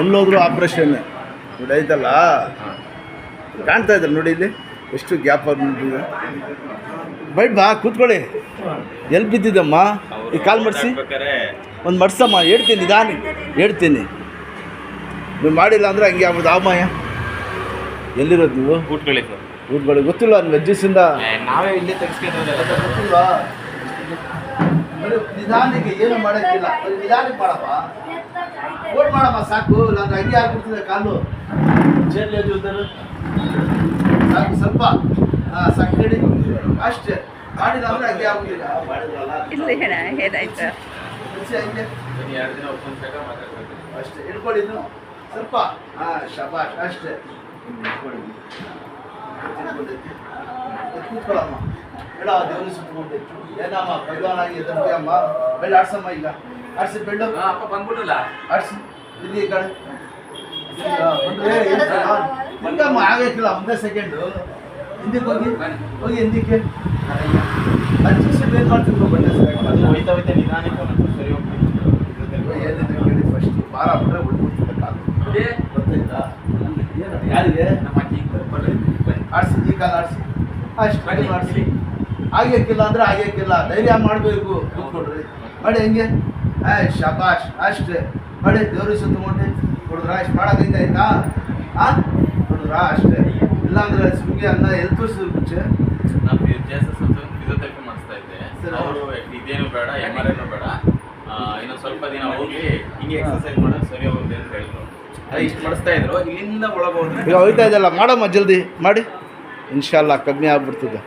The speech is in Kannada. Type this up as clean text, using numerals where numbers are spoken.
ಎಲ್ಲೋದ್ರೂ ಆಪ್ರೇಷನ್ ನೋಡಿ ಐತಲ್ಲ, ಕಾಣ್ತಾ ಇದ್ದಾರೆ ನೋಡಿ ಇಲ್ಲಿ ಎಷ್ಟು ಗ್ಯಾಪ್ ಆಗ್ಬಿಟ್ಟಿದೆ. ಬೈಟ್ ಬಾ ಕೂತ್ಕೊಳ್ಳಿ. ಎಲ್ಲಿ ಬಿದ್ದಿದ್ದಮ್ಮ? ಈ ಕಾಲು ಮಡಿಸಿ, ಒಂದು ಮಡ್ಸಮ್ಮ. ಹೇಳ್ತೀನಿ ನಿಧಾನ ಹೇಳ್ತೀನಿ. ನೀವು ಮಾಡಿಲ್ಲ ಅಂದರೆ ಹಂಗೆ ಆಗ್ಬೋದು. ಆಮಯ್ಯ ಎಲ್ಲಿರೋದು ನೀವು? ಊಟ್ಗಳಿಗೆ ಗೊತ್ತಿಲ್ಲ ನಿಮ್ಮ ಅಜ್ಜಿಸಿಂದ ನಾವೇ ಇಲ್ಲಿ ತೆಗೆಸ್ಕೊಂಡಿರೋದೆಲ್ಲ ಗೊತ್ತಿಲ್ವಾ? ನಿಧಾನಕ್ಕೆ ಏನು ಮಾಡೋಕ್ಕಿಲ್ಲ, ನಿಧಾನಕ್ಕೆ ಮಾಡಪ್ಪ. ಓಟ್ ಮಾಡಮ್ಮ ಸಾಕು, ಇಲ್ಲಾಂದ್ರೆ ಹಂಗೆ ಆಗ್ಬಿಡ್ತಿದೆ ಕಾಲು. ಚೇರ್ಲಿ ಅಜ್ಜಿ ಸಾಕು ಸ್ವಲ್ಪ. ಹಾಂ ಸಾಕು ಹೇಳಿ ಅಷ್ಟೇ. ಮಾಡಿಲ್ಲ ಅಂದರೆ ಹಂಗೆ ಆಗುದಿಲ್ಲ. ಮಾಡಿದ್ರಲ್ಲ ಏನಾಯ್ತು ಹಂಗೆ ಅಷ್ಟೇ. ಇಟ್ಕೊಳ್ಳಿದ್ದು ಸ್ವಲ್ಪ. ಹಾಂ ಶಬಾಷ್ ಅಷ್ಟೇ. ಕೂತ್ಕೊಳ್ಳಮ್ಮ. ಬೇಡ ದೇವ್ರ ಸುತ್ತಕೊಂಡು ಏನಮ್ಮ ಭಗವಾನಾಗಿ ಅಮ್ಮ. ಬೆಳ್ಳ ಆಡ್ಸಮ್ಮ. ಈಗ ಆಡ್ಸಿ ಬೆಳ್ಳು ಬಂದ್ಬಿಡಲ್ಲ. ಆಡ್ಸಿ ಇಲ್ಲಿ ಈ ಕಡೆ ಬಂದಮ್ಮ. ಆಗಕ್ಕಿಲ್ಲ ಒಂದೇ ಸೆಕೆಂಡು. ಹಿಂದಕ್ಕೆ ಹೋಗಿ ಹೋಗಿ ಹಿಂದಕ್ಕೆ ಅಜ್ಜಿಸಿ ಬೇರೆ ಮಾಡ್ತಿದ್ರು. ಬಂದೆ ಹೋಯ್ತಾ ಹೋಯ್ತಾ ನಿಧಾನಕ್ಕೆ ಸರಿ ಹೋಗ್ತೀನಿ. ಏನಿದೆ ಕೇಳಿ ಫಸ್ಟ್ ಭಾರ ಬಿಟ್ರೆ ಉಳ್ಬಿಡ್ತಿದ್ದೆ ಕಾಲು. ಗೊತ್ತಾಯ್ತಾ? ಏನು ಯಾರಿಗೆ? ನಮ್ಮ ಅಜ್ಜಿ ಆಡಿಸಿ ಈ ಕಾಲು ಆಡಿಸಿ ಅಷ್ಟು ಆಡಿಸಿ. ಆಗ್ಯಕ್ಕಿಲ್ಲ ಅಂದರೆ ಆಗ್ಯಕ್ಕಿಲ್ಲ. ಧೈರ್ಯ ಮಾಡಬೇಕು. ಕೂತ್ಕೊಡ್ರಿ ಮಾಡಿ ಹೆಂಗೆ. ಶಬಾಷ್ ಅಷ್ಟೇ ಮಾಡಿ. ದೇವ್ರಿಗೆ ಸುತ್ತಕೊಂಡು ಕೊಡಿದ್ರಾ? ಇಷ್ಟು ಮಾಡೋದೈತೆ ಆಯ್ತಾ? ಹಾಂ ಕೊಡಿದ್ರಾ? ಅಷ್ಟೇ. ಇಲ್ಲಾಂದ್ರೆ ಸುಮ್ಗೆ ಅನ್ನ ಎಲ್ಲಿ ತೋರಿಸಿದ್ರು ಮುಂಚೆ ನಾನು ಫಿಸಿಯೋಥೆರಪಿ ಮಾಡಿಸ್ತಾ ಇದ್ದೆ. ಅವರು ಇದೇನು ಬೇಡ, MRI ಬೇಡ, ಇನ್ನೊಂದು ಸ್ವಲ್ಪ ದಿನ ಹೋಗಿ ಹಿಂಗೆ ಎಕ್ಸರ್ಸೈಸ್ ಮಾಡೋದು ಸರಿ ಹೋಗುತ್ತೆ ಅಂತ ಹೇಳಿದ್ರು. ಇಷ್ಟು ಮಾಡಿಸ್ತಾ ಇದ್ರು. ಇಲ್ಲಿಂದ ಒಳಗೆ ಹೋದ್ರೆ ಈಗ ಹೋಯ್ತಾ ಇದೆಯಲ್ಲ, ಮಾಡಮ್ಮ ಜಲ್ದಿ ಮಾಡಿ. ಇನ್ಶಾಲ್ಲ ಕಮ್ಮಿ ಆಗ್ಬಿಡ್ತದೆ.